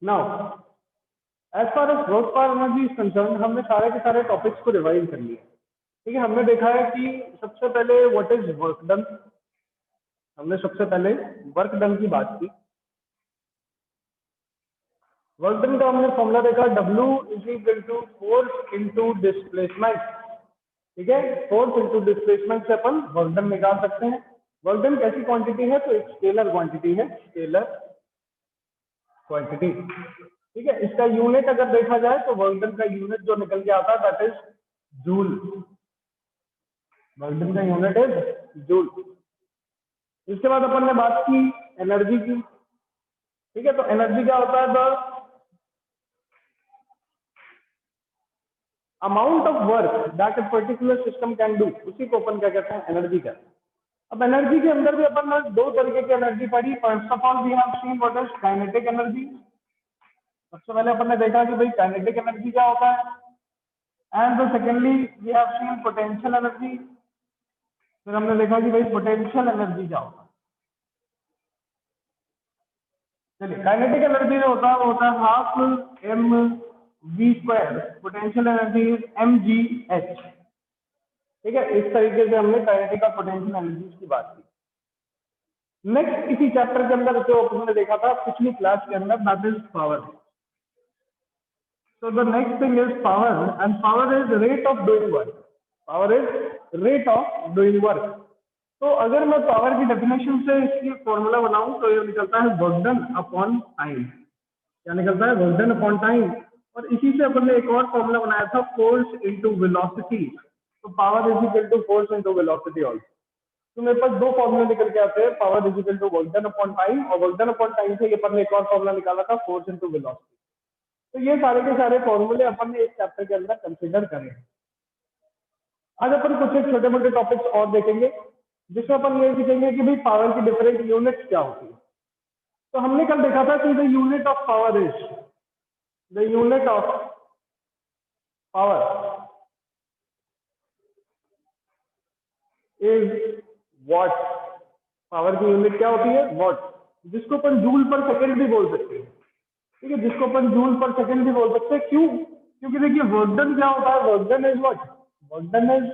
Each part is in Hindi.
Now as far as growth power energy is concern, हमने सारे के सारे टॉपिक्स को रिवाइज कर लिया। ठीक है, हमने देखा है कि सबसे पहले व्हाट इज वर्क डन, हमने सबसे पहले वर्क डन की बात की। वर्क डन का हमने फॉर्मूला देखा, W is equal to force into displacement. ठीक है, फोर्स इंटू डिस्प्लेसमेंट से अपन वर्क डन निकाल सकते हैं। वर्क डन कैसी क्वांटिटी है, तो एक स्केलर क्वांटिटी है, स्केलर क्वांटिटी। ठीक है, इसका यूनिट अगर देखा जाए तो वर्क डन का यूनिट जो निकल के आता है that is joule. Work done का यूनिट इज जूल। इसके बाद अपन ने बात की एनर्जी की। ठीक है, तो एनर्जी क्या होता है, the amount of work that a particular system can do, उसी को अपन क्या कहते हैं, एनर्जी कहते हैं। अब एनर्जी के अंदर भी अपन ने दो तरीके की एनर्जी पढ़ी। First of all we have seen what is kinetic energy. सबसे पहले अपन ने देखा कि भाई काइनेटिक एनर्जी क्या होता है, and secondly we have seen potential energy. फिर हमने देखा कि भाई पोटेंशियल एनर्जी क्या होता है। चलिए, काइनेटिक एनर्जी जो होता है वो होता है half M V square, potential energy is M G H. ठीक है, इस तरीके से हमने काइनेटिक और पोटेंशियल एनर्जी की बात की। नेक्स्ट इसी चैप्टर के अंदर जो हमने देखा था पिछली क्लास के अंदर, that is power. So the next thing is power, and power is rate of doing work. Power is rate of doing work. तो अगर मैं पावर की डेफिनेशन से इसकी फॉर्मूला बनाऊं तो ये निकलता है वर्क डन अपॉन टाइम। क्या निकलता है, वर्क डन अपॉन टाइम। और इसी से अपन ने एक और फॉर्मूला बनाया था, फोर्स इनटू वेलोसिटी। तो power is equal to force into velocity also. तो मेरे पास दो फॉर्मूले निकल के आते हैं, power is equal to work done upon time, और वर्क डन अपॉन टाइम से अपन ने एक और फॉर्मूला निकाला था, फोर्स इनटू वेलोसिटी। तो ये सारे के सारे फॉर्मूले अपन ने इस चैप्टर के अंदर कंसीडर करें। आज अपन कुछ एक छोटे मोटे टॉपिक्स और देखेंगे जिसमें अपन ये सीखेंगे कि भाई पावर की डिफरेंट यूनिट्स क्या होती है। तो हमने कल देखा था कि the unit of power is, the unit of power is what. Power की यूनिट क्या होती है, वॉट, जिसको अपन जूल पर सेकंड भी बोल सकते हैं। ठीक है, जिसको अपन जूल पर सेकंड भी बोल सकते हैं। क्यों, क्योंकि देखिए वर्क डन क्या होता है, work done is what, work done is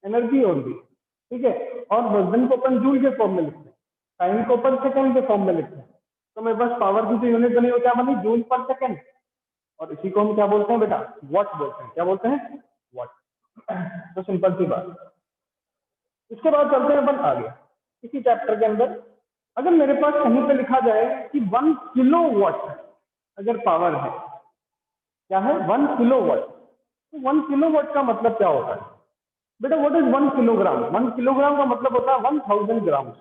energy only. ठीक है, और वर्क डन को अपन जूल के फॉर्म में लिखते हैं, टाइम को अपन सेकंड के फॉर्म में लिखते हैं। तो मेरे पास पावर की जो यूनिट बनी वो क्या बनी, जूल पर सेकंड, और इसी को हम क्या बोलते हैं बेटा, वॉट बोलते हैं। क्या बोलते हैं, वॉट। तो सिंपल सी बात। इसके बाद चलते हैं अपन आगे इसी चैप्टर के अंदर। अगर मेरे पास कहीं पे लिखा जाए कि 1 किलो वॉट अगर पावर है, क्या है, 1 किलो वॉट, तो 1 किलो वॉट का मतलब क्या होता है बेटा, व्हाट इज 1 किलोग्राम। 1 किलोग्राम का मतलब होता है 1000 ग्राम।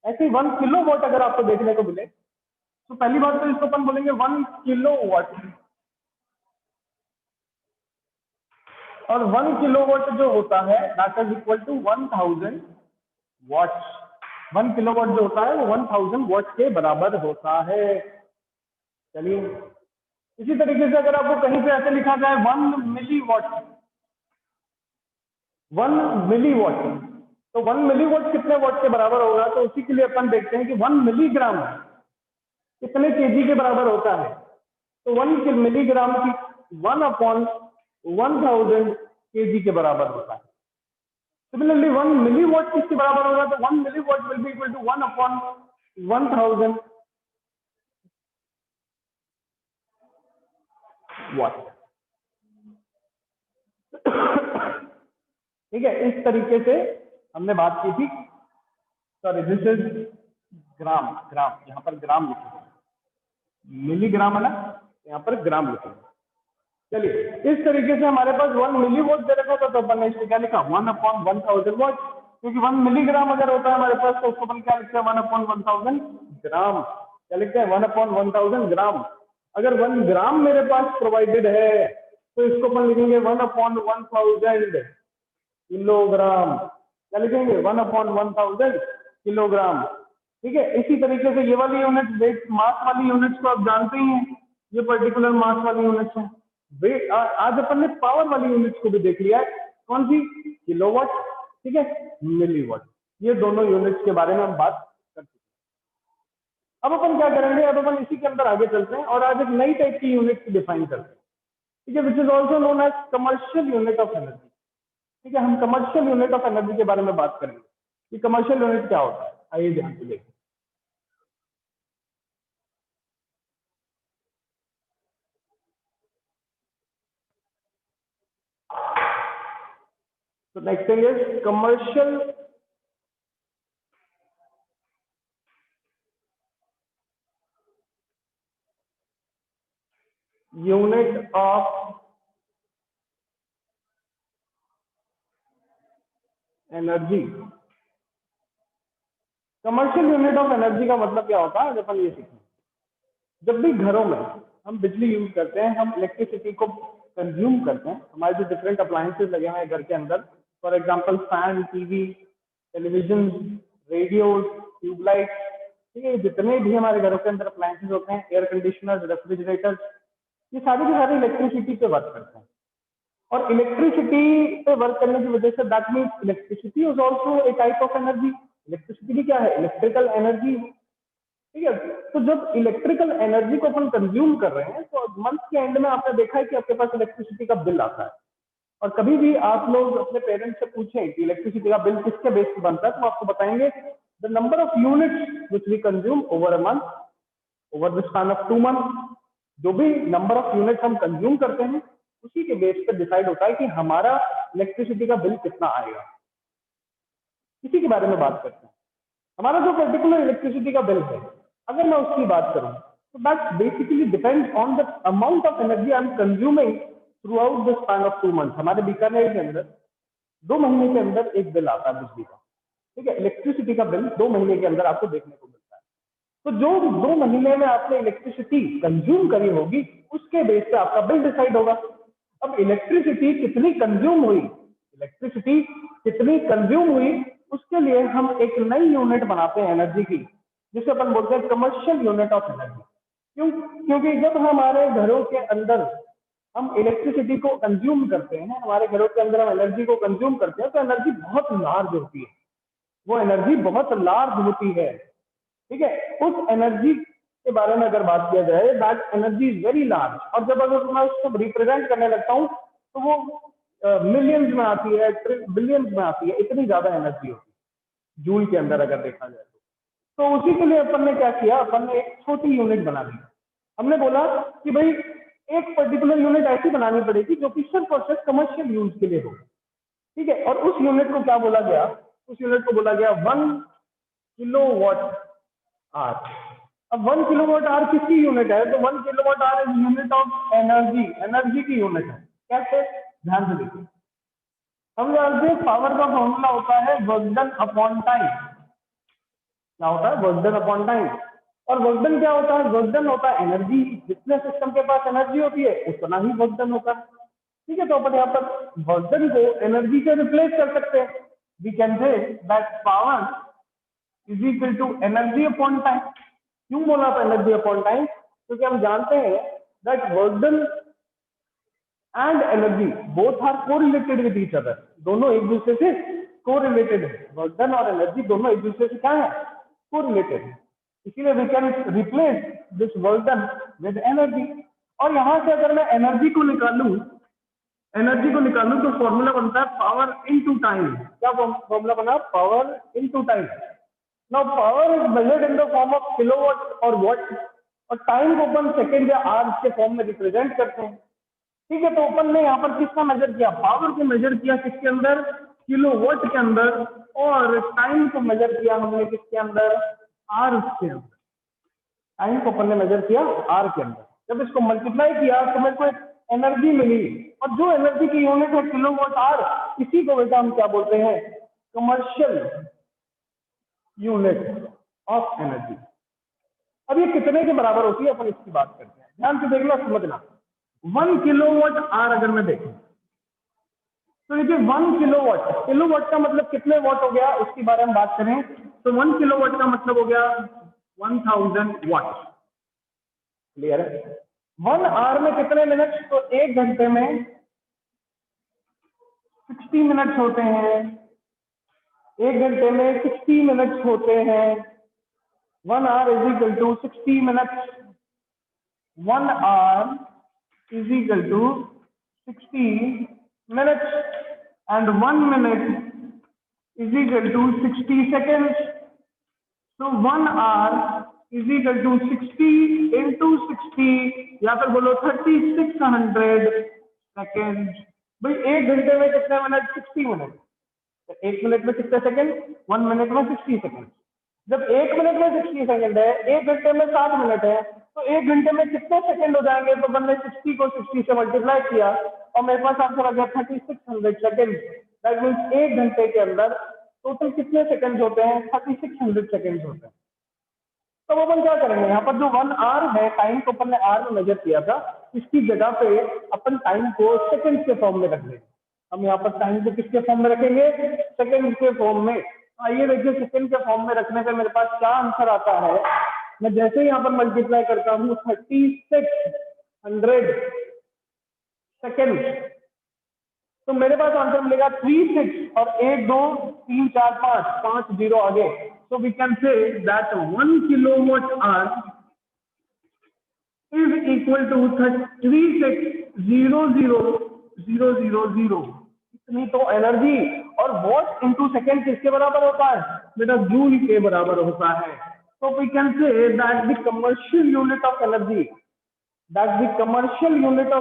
ऐसे 1 किलो वॉट अगर आपको देखने को मिले तो पहली बात तो इसको अपन बोलेंगे 1 किलो वॉट, और 1 किलो वॉट जो होता है that is equal to 1000 watts. 1 kilo watt जो होता है वो 1000 वॉट के बराबर होता है। चलिए, इसी तरीके से अगर आपको कहीं पे ऐसे लिखा जाए 1 मिली वॉट, 1 मिली वॉट, तो 1 मिली वॉट कितने वॉट के बराबर होगा, तो उसी के लिए अपन देखते हैं कि 1 मिलीग्राम कितने केजी के बराबर होता है। तो 1 मिलीग्राम की 1 अपॉन 1000 केजी के बराबर होता है। सिमिलरली 1 मिली वॉट किसके बराबर होगा, तो 1 milli watt will be equal to 1 upon 1000 watt. ठीक है, इस तरीके से हमने बात की थी। Sorry, this is gram, gram यहाँ पर ग्राम लिखेंगे, मिलीग्राम है ना, यहाँ पर ग्राम लिखेंगे। चलिए, इस तरीके से हमारे पास 1 मिली वॉट दे रखा था, तो अपन ने इसको क्या लिखा, 1 अपॉन 1000 वॉट। क्योंकि 1 मिलीग्राम अगर होता है हमारे पास तो उसको अपन क्या लिखते हैं, 1 अपॉन 1000 ग्राम। क्या लिखते हैं, 1 अपॉन 1000 ग्राम। अगर 1 ग्राम मेरे पास प्रोवाइडेड है तो इसको अपन लिखेंगे 1 अपॉन 1000 किलोग्राम। क्या लिखेंगे, 1 अपॉन 1000 किलोग्राम। ठीक है, इसी तरीके से ये वाली यूनिट वेट मास वाली यूनिट्स को आप जानते ही हैं, ये पर्टिकुलर मास वाली यूनिट्स है। वेट, आज अपन ने पावर वाली यूनिट्स को भी देख लिया है, कौन सी, किलोवाट, ठीक है, मिलीवाट। ये दोनों यूनिट्स के बारे में हम बात कर चुके हैं। अब अपन क्या करेंगे, अब अपन इसी के अंदर आगे चलते हैं और आज एक नई टाइप की यूनिट डिफाइन करते हैं, ठीक है, which is also known as commercial unit of energy. ठीक है, हम कमर्शियल यूनिट ऑफ एनर्जी के बारे में बात करेंगे कि कमर्शियल यूनिट क्या होता है। आइए ध्यान से देखिए। तो next thing is commercial unit of energy. Commercial unit of energy का मतलब क्या होता है, जब अपन ये सीखें, जब भी घरों में हम बिजली यूज करते हैं, हम इलेक्ट्रिसिटी को कंज्यूम करते हैं, हमारे जो डिफरेंट अप्लायंसेस लगे हुए हैं घर के अंदर, for example fan, TV, television, radio, tube light, ठीक है, जितने भी हमारे घरों के अंदर अप्लायंसेस होते हैं, एयर कंडीशनर, रेफ्रिजरेटर, ये सारे के सारे इलेक्ट्रिसिटी पे वर्क करते हैं। और इलेक्ट्रिसिटी पे वर्क करने की वजह say that means electricity is also a type of energy. Electricity भी क्या है, इलेक्ट्रिकल एनर्जी। ठीक है, तो जब इलेक्ट्रिकल एनर्जी को अपन कंज्यूम कर रहे हैं तो मंथ के एंड में आपने देखा है कि आपके पास इलेक्ट्रिसिटी का बिल आता है। और कभी भी आप लोग अपने पेरेंट्स से पूछें कि इलेक्ट्रिसिटी का बिल किसके बेस पे बनता है, तो आपको बताएंगे the number of units which we consume over a month, over the span of 2 month. जो भी नंबर ऑफ यूनिट हम कंज्यूम करते हैं उसी के बेस पे डिसाइड होता है कि हमारा इलेक्ट्रिसिटी का बिल कितना आएगा। इसी के बारे में बात करते हैं। हमारा जो पर्टिकुलर इलेक्ट्रिसिटी का बिल है, अगर मैं उसकी बात करूं तो that basically depends on the amount of energy I am consuming through out the span of 2 month. हमारे बीकानेर के अंदर 2 महीने के अंदर एक बिल आता है बिजली का। ठीक है, इलेक्ट्रिसिटी का बिल 2 महीने के अंदर आपको देखने को मिलता है। तो जो 2 महीने में आपने इलेक्ट्रिसिटी कंज्यूम करी होगी उसके बेस पे आपका बिल डिसाइड होगा। अब इलेक्ट्रिसिटी कितनी कंज्यूम हुई, इलेक्ट्रिसिटी कितनी कंज्यूम हुई, उसके लिए हम एक नई यूनिट बनाते हैं एनर्जी की, जिसे अपन बोलते हैं कमर्शियल यूनिट ऑफ एनर्जी। क्यों? क्योंकि जब हमारे घरों के अंदर हम इलेक्ट्रिसिटी को कंज्यूम करते हैं, हमारे घरों के अंदर हम एनर्जी को कंज्यूम करते हैं, तो एनर्जी बहुत लार्ज होती है, वो एनर्जी बहुत लार्ज होती है। ठीक है, उस एनर्जी के बारे में अगर बात किया जाए, that energy is very large. और जब अगर मैं उसको रिप्रेजेंट करने लगता हूँ तो वो मिलियंस में आती है, बिलियंस में आती है, इतनी ज्यादा एनर्जी होती है जूल के अंदर अगर देखा जाए तो उसी के लिए अपन ने क्या किया, अपन ने एक छोटी यूनिट बना दी। हमने बोला कि भाई एक पर्टिकुलर यूनिट ऐसी बनानी पड़ेगी जो कि सिर्फ और सिर्फ कमर्शियल यूज के लिए हो। ठीक है, और उस यूनिट को क्या बोला गया, उस यूनिट को बोला गया 1 किलोवाट आर। अब 1 किलोवाट आर किसकी यूनिट है, तो 1 kilowatt hour is unit of energy, energy की यूनिट है। कैसे, ध्यान से देखिए। हम जानते हैं पावर का फॉर्मूला होता है वर्क डन अपॉन टाइम। क्या होता है, वर्क डन अपॉन टाइम। और वर्क डन क्या होता है, वर्क डन होता है एनर्जी। जितने सिस्टम के पास एनर्जी होती है उतना ही वर्क डन होता है। ठीक है, तो अपन यहाँ पर वर्क डन को एनर्जी से रिप्लेस कर सकते हैं। We can say that power is equal to energy upon time. क्यों बोला था एनर्जी अपॉन टाइम, क्योंकि हम जानते हैं that work done and energy both are correlated with each other. दोनों एक दूसरे से कोरिलेटेड है। वर्क डन और एनर्जी दोनों एक दूसरे से क्या है, कोरिलेटेड है। इसीलिए we can replace this work done with energy. और यहां से अगर मैं एनर्जी को निकालूं, एनर्जी को निकालूं तो फॉर्मूला बनता है पावर इनटू टाइम। क्या फॉर्मूला बना, power into time. Now power is measured in the form of kilowatt और वॉट, और टाइम को अपन सेकेंड या आवर्स के फॉर्म में रिप्रेजेंट करते हैं। ठीक है, तो अपन ने यहाँ पर किसका मेजर किया, पावर को मेजर किया किसके अंदर, किलोवाट के अंदर, और टाइम को मेजर किया हमने किसके अंदर, आर के अंदर। टाइम को अपन ने मेजर किया आर के अंदर। जब इसको मल्टीप्लाई किया तो मेरे को एनर्जी मिली, और जो एनर्जी की यूनिट है किलोवाट आर, इसी को बेटा हम क्या बोलते हैं, कमर्शियल यूनिट ऑफ एनर्जी। अब ये कितने के बराबर होती है, अपन इसकी बात करते हैं। ध्यान से देखना, समझना। 1 किलोवाट आर अगर मैं देखूं तो देखिए 1 किलोवाट, किलोवाट का मतलब कितने वाट हो गया, उसके बारे में बात करें तो 1 किलोवाट का मतलब हो गया 1000 वाट। क्लियर है? 1 आवर में कितने मिनट, तो 1 घंटे में 60 मिनट्स होते हैं। 1 घंटे में 60 मिनट्स होते हैं। 1 hour is equal to 60 minutes. 1 hour is equal to 60 minutes, and 1 minute is equal to 60 seconds. So 1 hour is equal to 60 into 60, या फिर बोलो 3600 सेकेंड। भाई 1 घंटे में कितने मिनट? 60 मिनट। तो 1 मिनट में कितने सेकंड? 1 मिनट में 60 सेकंड। जब 1 मिनट में 60 सेकंड है, 1 घंटे में 60 मिनट है, तो 1 घंटे में कितने सेकंड हो जाएंगे? तो मैंने 60 को 60 से मल्टीप्लाई किया और मेरे पास आंसर आ गया 3600 सेकंड। दैट मीन्स 1 घंटे के अंदर टोटल कितने सेकंड होते हैं? 3600 सेकंड होते हैं। तो अपन क्या करेंगे, यहाँ पर जो 1 आवर है, टाइम को अपन ने आर में मेजर किया था, इसकी जगह पे अपन टाइम को सेकंड के फॉर्म में रख देंगे। हम यहाँ पर टाइम को किसके फॉर्म में रखेंगे? सेकंड के फॉर्म में। आइए देखिए, सेकंड के फॉर्म में रखने पे मेरे पास क्या आंसर आता है। मैं जैसे ही यहाँ पर मल्टीप्लाई करता हूँ 3600 सेकेंड, तो मेरे पास आंसर मिलेगा 36 और 1 2 3 4 5 0 आगे। So we can say that 1 kilowatt hour is equal to 3600,000। इतनी तो एनर्जी। और वॉट इंटू सेकेंड किसके बराबर होता है? बेटा जूल के बराबर होता है। So we can say that the commercial unit of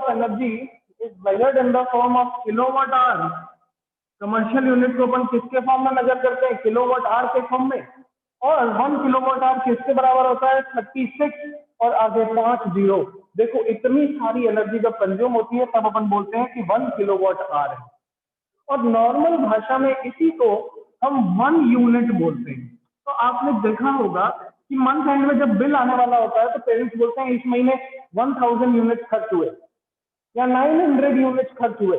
energy is measured in the form of kilowatt hour। Commercial unit को अपन किसके फॉर्म में मेजर करते हैं? किलोवाट आवर के फॉर्म में। और 1 किलोवाट आवर किसके बराबर होता है? 36 और आगे 5 0। देखो इतनी सारी एनर्जी जब कंज्यूम होती है तब अपन बोलते हैं कि 1 किलोवाट आवर है। और नॉर्मल भाषा में इसी को हम 1 यूनिट बोलते हैं। तो आपने देखा होगा कि मंथ एंड में जब बिल आने वाला होता है तो पेरेंट्स बोलते हैं इस महीने 1000 यूनिट खर्च हुए या 900 यूनिट खर्च हुए।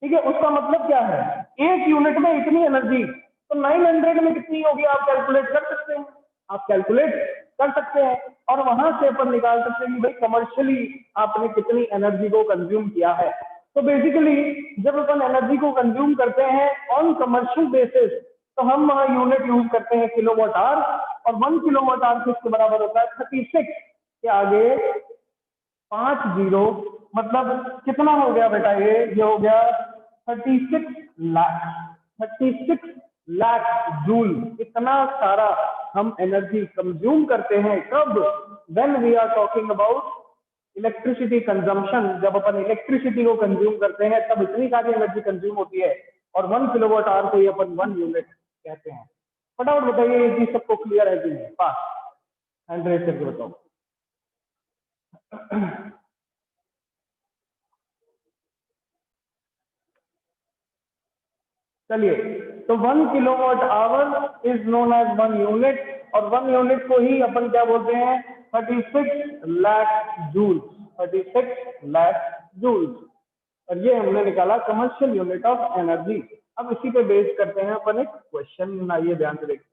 ठीक है, उसका मतलब क्या है? एक यूनिट में इतनी एनर्जी, तो 900 में कितनी होगी आप कैलकुलेट कर सकते हैं। और वहां से अपन निकाल सकते हैं कि भाई कमर्शियली आपने कितनी एनर्जी को कंज्यूम किया है। तो बेसिकली जब अपन एनर्जी को कंज्यूम करते हैं ऑन कमर्शियल बेसिस, तो हम वहां यूनिट यूज करते हैं किलोवाट आवर। और 1 किलोवाट आवर किसके बराबर होता है? 36 के आगे 5 0, मतलब कितना हो गया बेटा? ये हो गया 36 लाख जूल। इतना सारा हम एनर्जी कंज्यूम करते हैं। कब? When we are talking about electricity consumption. जब अपन इलेक्ट्रिसिटी को कंज्यूम करते हैं तब इतनी सारी एनर्जी कंज्यूम होती है। और 1 किलोवाट आवर को ही अपन 1 यूनिट कहते हैं। फटाफट बताइए ये चीज सबको क्लियर है कि नहीं? पास हैंड रेज करके बताओ। चलिए, तो 1 kilowatt hour is known as 1 unit, और 1 यूनिट को ही अपन क्या बोलते हैं? 36 लाख जूल्स। 36 लाख जूल्स। और ये हमने निकाला कमर्शियल यूनिट ऑफ एनर्जी। अब इसी पे बेस करते हैं अपन एक क्वेश्चन। आइए ध्यान से देखिए।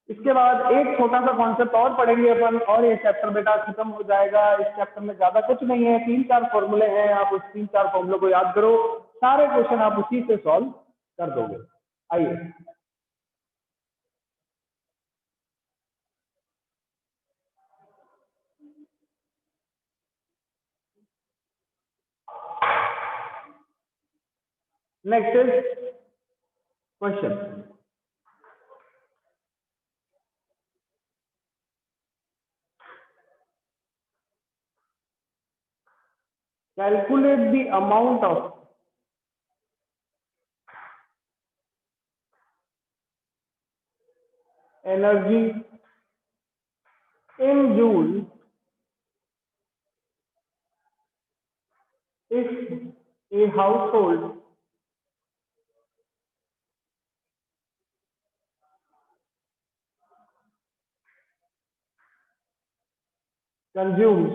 इसके बाद एक छोटा सा कॉन्सेप्ट और पढ़ेंगे अपन, और ये चैप्टर बेटा खत्म हो जाएगा। इस चैप्टर में ज्यादा कुछ नहीं है, 3-4 फॉर्मूले हैं। आप उस 3-4 फॉर्मूले को याद करो, सारे क्वेश्चन आप उसी से सॉल्व कर दोगे। आइए, next is question. Calculate the amount of energy in joule if a household consumes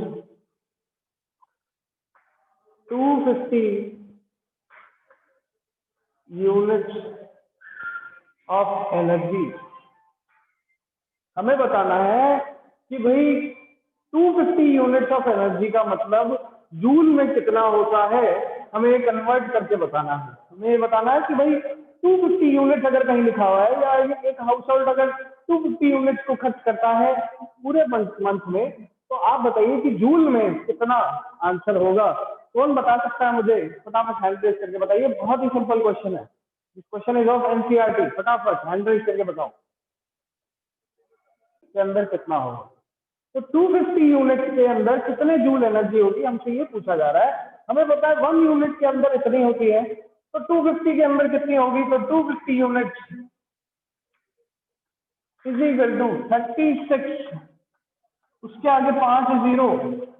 250 units of energy। हमें बताना है कि भाई 250 यूनिट्स ऑफ एनर्जी का मतलब जूल में कितना होता है। हमें कन्वर्ट करके बताना है। हमें बताना है कि भाई 250 यूनिट्स अगर कहीं लिखा हुआ है, या एक हाउस होल्ड अगर 250 यूनिट्स को खर्च करता है पूरे मंथ में, तो आप बताइए कि जूल में कितना आंसर होगा। कौन बता सकता है मुझे? फटाफट हैंड रेज करके बताइए, बहुत ही सिंपल क्वेश्चन है, this question is of NCERT. फटाफट हैंड रेज करके बताओ के अंदर कितना होगा। तो 250 यूनिट के अंदर कितने जूल एनर्जी होगी, हमसे ये पूछा जा रहा है। हमें पता है 1 यूनिट के अंदर इतनी होती है, तो 250 के अंदर कितनी होगी? तो 250 यूनिट इज इक्वल टू 36, उसके आगे 5 जीरो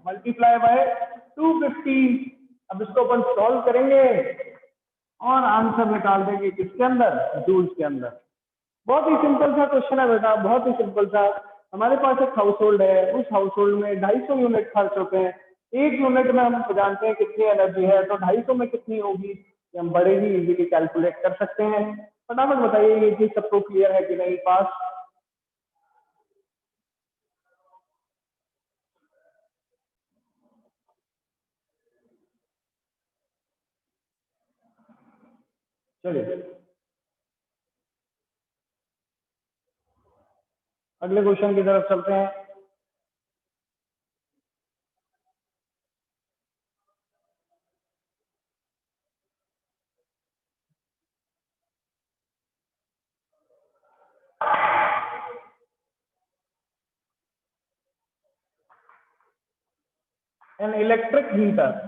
मल्टीप्लाई बाय 250। अब इसको अपन सॉल्व करेंगे और आंसर निकाल देंगे किसके अंदर? जूल्स के अंदर। बहुत ही सिंपल सा क्वेश्चन है बेटा, बहुत ही सिंपल सा। हमारे पास एक हाउस होल्ड है, उस हाउस होल्ड में 250 यूनिट खर्च होते हैं। एक यूनिट में हम जानते हैं कितनी एनर्जी है, तो 250 में कितनी होगी ये हम बड़े ही इजीली कैलकुलेट कर सकते हैं। फटाफट बताइए ये चीज सबको क्लियर है कि नहीं? पास। चलिए अगले क्वेश्चन की तरफ चलते हैं। An electric heater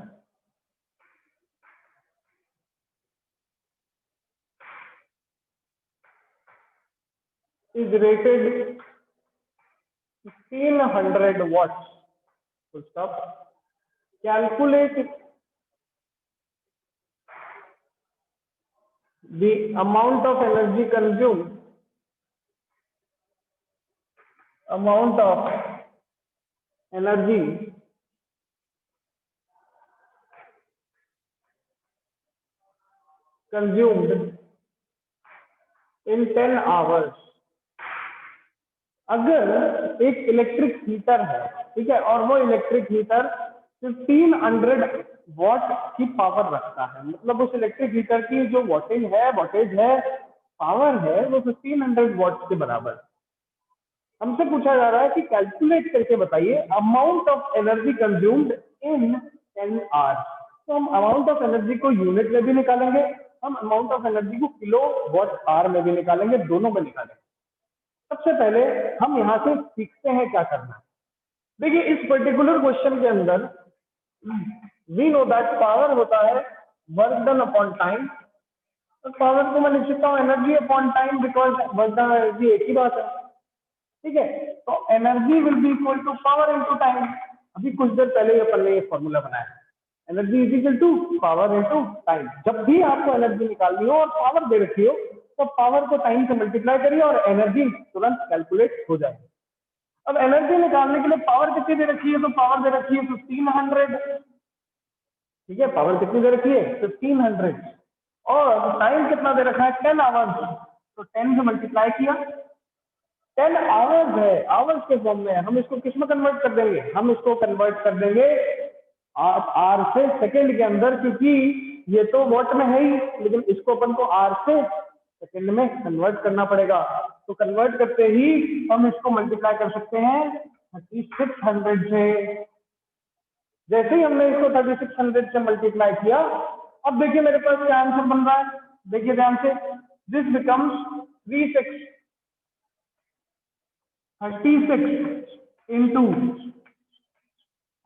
is rated 1500 watts. Full stop. Calculate the amount of energy consumed. Amount of energy consumed in 10 hours. अगर एक इलेक्ट्रिक हीटर है, ठीक है, और वो इलेक्ट्रिक हीटर 1500 वॉट की पावर रखता है, मतलब उस इलेक्ट्रिक हीटर की जो वोल्टेज है, पावर है, वो 1500 वॉट के बराबर। हमसे पूछा जा रहा है कि कैलकुलेट करके बताइए amount of energy consumed in 10 hours. तो हम अमाउंट ऑफ एनर्जी को यूनिट में भी निकालेंगे, हम अमाउंट ऑफ एनर्जी को किलो वॉट आवर में भी निकालेंगे, दोनों में निकालेंगे। सबसे पहले हम यहां से सीखते हैं क्या करना है। देखिए इस पर्टिकुलर क्वेश्चन के अंदर वी नो दैट पावर होता है वर्क डन अपॉन टाइम। तो पावर को मैं लिख सकता हूँ energy upon time, because work done energy एक ही बात है, ठीक है। तो energy will be equal to power into time. अभी कुछ देर पहले अपन ने ये फॉर्मूला बनाया, energy is equal to power into time. जब भी आपको एनर्जी निकालनी हो और पावर दे रखी हो, तो पावर को टाइम से मल्टीप्लाई करिए और एनर्जी तुरंत कैलकुलेट हो जाएगी। अब एनर्जी निकालने के लिए पावर कितनी दे रखी है? तो पावर दे रखी है 1500, ठीक है। पावर कितनी दे रखी है? 1500। और टाइम कितना दे रखा है? 10 आवर्स। तो 10 से मल्टीप्लाई किया, 10 आवर्स है, आवर्स के फॉर्म में है। हम इसको किस में कन्वर्ट कर देंगे? हम इसको कन्वर्ट कर देंगे आर से सेकेंड के अंदर, क्योंकि ये तो वॉट में है ही, लेकिन इसको अपन को आर से सेकेंड में कन्वर्ट करना पड़ेगा। तो कन्वर्ट करते ही हम इसको मल्टीप्लाई कर सकते हैं 3600 से। जैसे ही हमने इसको 3600 से मल्टीप्लाई किया, अब देखिए मेरे पास क्या आंसर बन रहा है, देखिए ध्यान से। दिस बिकम्स 36 इंटू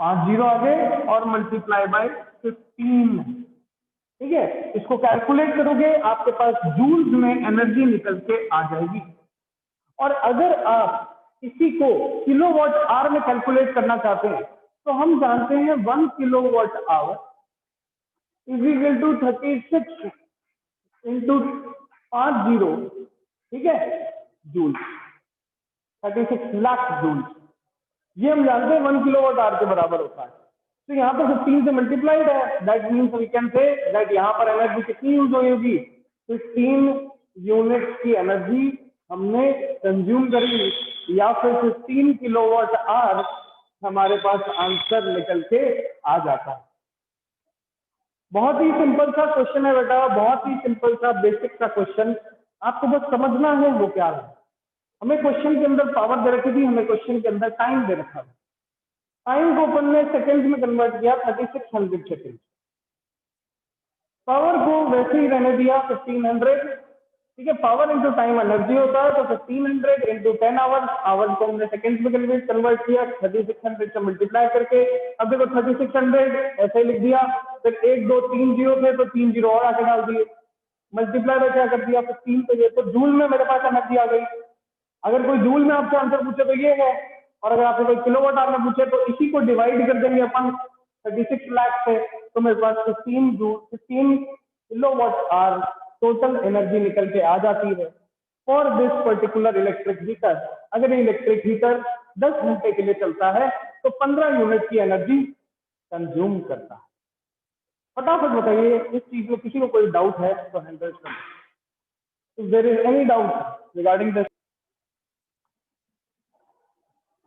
5 जीरो आगे और मल्टीप्लाई बाय 15, ठीक है। इसको कैलकुलेट करोगे आपके पास जूल्स में एनर्जी निकल के आ जाएगी। और अगर आप इसी को किलोवाट आवर में कैलकुलेट करना चाहते हैं, तो हम जानते हैं 1 kilowatt hour is equal to 36 into 5 zero, ठीक है, जूल, 36 लाख जूल। ये हम जानते हैं 1 किलोवाट आवर के बराबर होता है। तो यहाँ पर 15 से मल्टीप्लाइड है, that means we can say that यहाँ पर एनर्जी कितनी यूज हुई होगी? 15 यूनिट्स की एनर्जी हमने कंज्यूम करी, या फिर 15 किलोवाट आवर हमारे पास आंसर निकल के आ जाता है। बहुत ही सिंपल सा क्वेश्चन है बेटा, बहुत ही सिंपल सा बेसिक सा क्वेश्चन, आपको बस समझना है वो क्या है। हमें क्वेश्चन के अंदर पावर दे रखी थी, हमें क्वेश्चन के अंदर टाइम दे रखा था। टाइम को अपन ने सेकंड में कन्वर्ट किया 3600 सेकंड। पावर को वैसे ही रहने दिया 1500। ठीक है, पावर इंटू टाइम एनर्जी होता है, तो 1500 इंटू 10 आवर्स, आवर्स को हमने सेकंड में कन्वर्ट किया 3600 से मल्टीप्लाई करके। अब देखो 3600 ऐसे ही लिख दिया, फिर 1 2 3 जीरो थे तो 3 जीरो और आगे डाल दिए, मल्टीप्लाई में क्या कर दिया 15 पे गए, तो जूल में मेरे पास एनर्जी आ गई। अगर कोई जूल में आपसे आंसर पूछे तो ये है, और अगर आपसे कोई किलोवाट आवर में पूछे तो इसी को डिवाइड कर देंगे अपन 36 लाख से, तो मेरे पास 15 किलोवाट आवर टोटल एनर्जी निकल के आ जाती है for this particular electric heater. अगर ये इलेक्ट्रिक हीटर 10 घंटे के लिए चलता है तो 15 यूनिट की एनर्जी कंज्यूम करता है। फटाफट बताइए, इस चीज में किसी को कोई डाउट है तो हैंड रेज करें। If there is any doubt regarding this.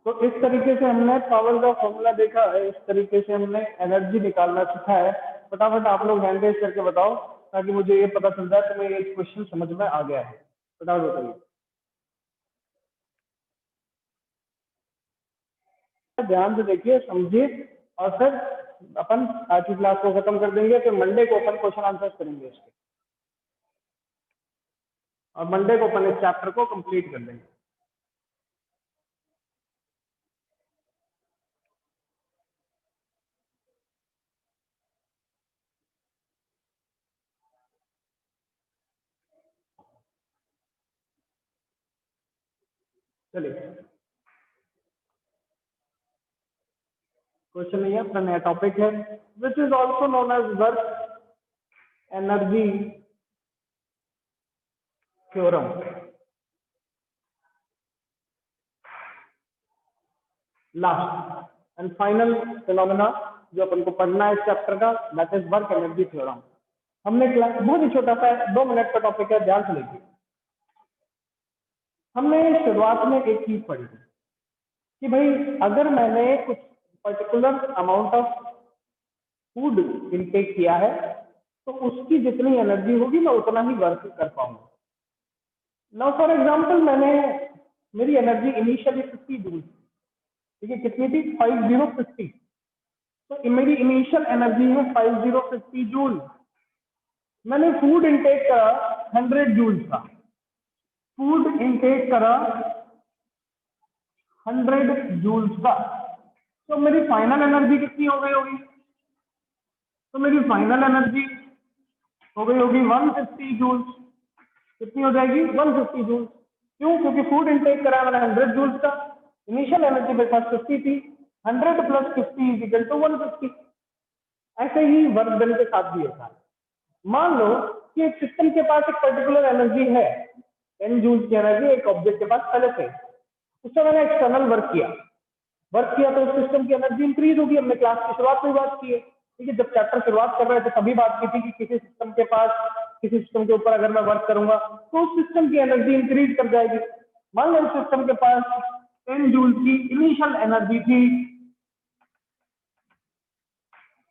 तो इस तरीके से हमने पावर का फॉर्मूला देखा है, इस तरीके से हमने एनर्जी निकालना सीखा है। फटाफट आप लोग हैंड रेज करके बताओ ताकि मुझे ये पता चल जाए तुम्हें ये क्वेश्चन समझ में आ गया है। फटाफट बताइए, ध्यान से देखिए, समझिए, और फिर अपन आज की क्लास को खत्म कर देंगे। फिर मंडे को अपन क्वेश्चन आंसर करेंगे इसके, और मंडे को अपन इस चैप्टर को कंप्लीट कर देंगे। चलिए, क्वेश्चन नहीं है, अपना नया टॉपिक है, which is also known as work energy theorem. Last and final phenomena जो अपन को पढ़ना है इस चैप्टर का, that is work energy theorem. हमने क्लास बहुत ही छोटा सा 2 मिनट का टॉपिक है, ध्यान से देखिए। हमने शुरुआत में एक चीज पढ़ी थी कि भाई अगर मैंने कुछ particular amount of food intake किया है तो उसकी जितनी एनर्जी होगी मैं उतना ही वर्क कर पाऊंगा। नाउ फॉर एग्जांपल, मैंने मेरी एनर्जी इनिशियली 50 जूल, ठीक है, कितनी थी 5050, तो मेरी इनिशियल एनर्जी है 5050 जूल। मैंने फूड इनटेक करा 100 जूल का, फूड इनटेक करा 100 जूल्स का, तो मेरी फाइनल एनर्जी कितनी हो गई होगी? तो मेरी फाइनल एनर्जी हो गई होगी 150 जूल्स। कितनी हो जाएगी? 150 जूल्स। क्यों? क्योंकि फूड इनटेक करा मैंने 100 जूल्स का, इनिशियल एनर्जी मेरे पास 50 थी, 100 प्लस 50 इज इक्वल टू 150। ऐसे ही वर्क डन के साथ भी होता है। मान लो कि एक सिस्टम के पास एक पर्टिकुलर एनर्जी है, 10 जूल्स की एनर्जी एक ऑब्जेक्ट के पास पहले से, उससे मैंने एक्सटर्नल वर्क किया तो उस सिस्टम की एनर्जी इंक्रीज होगी। हमने क्लास की शुरुआत में बात की है, ठीक है, जब चैप्टर शुरुआत कर रहे थे तभी बात की थी कि किसी सिस्टम के पास, किसी सिस्टम के ऊपर अगर मैं वर्क करूंगा तो उस सिस्टम की एनर्जी इंक्रीज कर जाएगी। मान लो उस सिस्टम के पास 10 जूल की इनिशियल एनर्जी थी,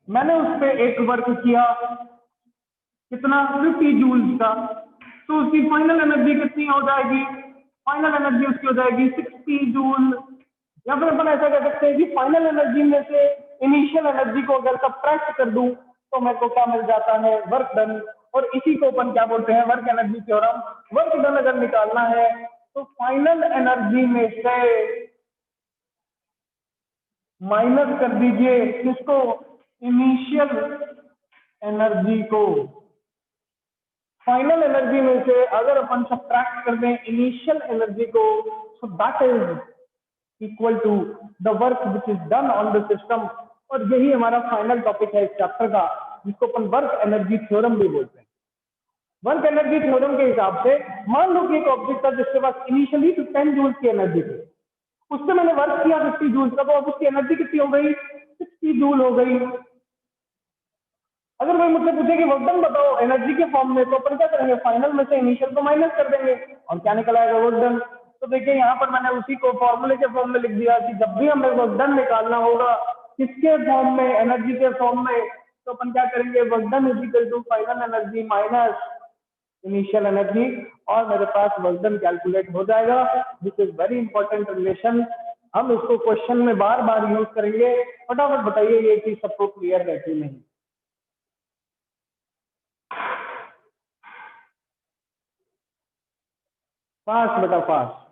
मैंने उस पर एक वर्क किया, कितना? 50 जूल्स का, तो उसकी फाइनल एनर्जी कितनी हो जाएगी? फाइनल एनर्जी उसकी हो जाएगी 60 जूल। या फिर अपन ऐसा कह सकते हैं कि फाइनल एनर्जी में से इनिशियल एनर्जी को अगर सब्ट्रैक्ट कर दूं तो मेरे को क्या मिल जाता है? Work done. और इसी को अपन क्या बोलते हैं? Work energy theorem. Work done अगर निकालना है तो फाइनल एनर्जी में से माइनस कर दीजिए किसको? इनिशियल एनर्जी को। फाइनल एनर्जी में से अगर अपन सब्ट्रैक्ट कर दें इनिशियल एनर्जी को, so that is equal to the work which is done on the system. और यही हमारा फाइनल टॉपिक है इस चैप्टर का, जिसको अपन वर्क एनर्जी थ्योरम भी बोलते हैं। वर्क एनर्जी थ्योरम के हिसाब से मान लो कि एक ऑब्जेक्ट था जिसके पास इनिशियली 10 जूल्स की एनर्जी थी, उससे मैंने वर्क किया 50 जूल्स का, तो अब उसकी एनर्जी कितनी हो गई? 60 जूल हो गई। अगर मैं मुझसे पूछे कि वर्क डन बताओ एनर्जी के फॉर्म में, तो अपन क्या करेंगे? फाइनल में से इनिशियल को माइनस कर देंगे और क्या निकल आएगा? Work done. तो देखिए यहाँ पर मैंने उसी को फॉर्मूले के फॉर्म में लिख दिया कि जब भी हमें वर्क डन निकालना होगा, किसके फॉर्म में? एनर्जी के फॉर्म में। तो अपन क्या करेंगे, work done is equal to final energy minus initial energy, और मेरे पास वर्क डन कैलकुलेट हो जाएगा। This is very important relation, हम इसको क्वेश्चन में बार बार यूज करेंगे। फटाफट बताइए ये चीज सबको क्लियर है कि नहीं। फास्ट बेटा फास्ट।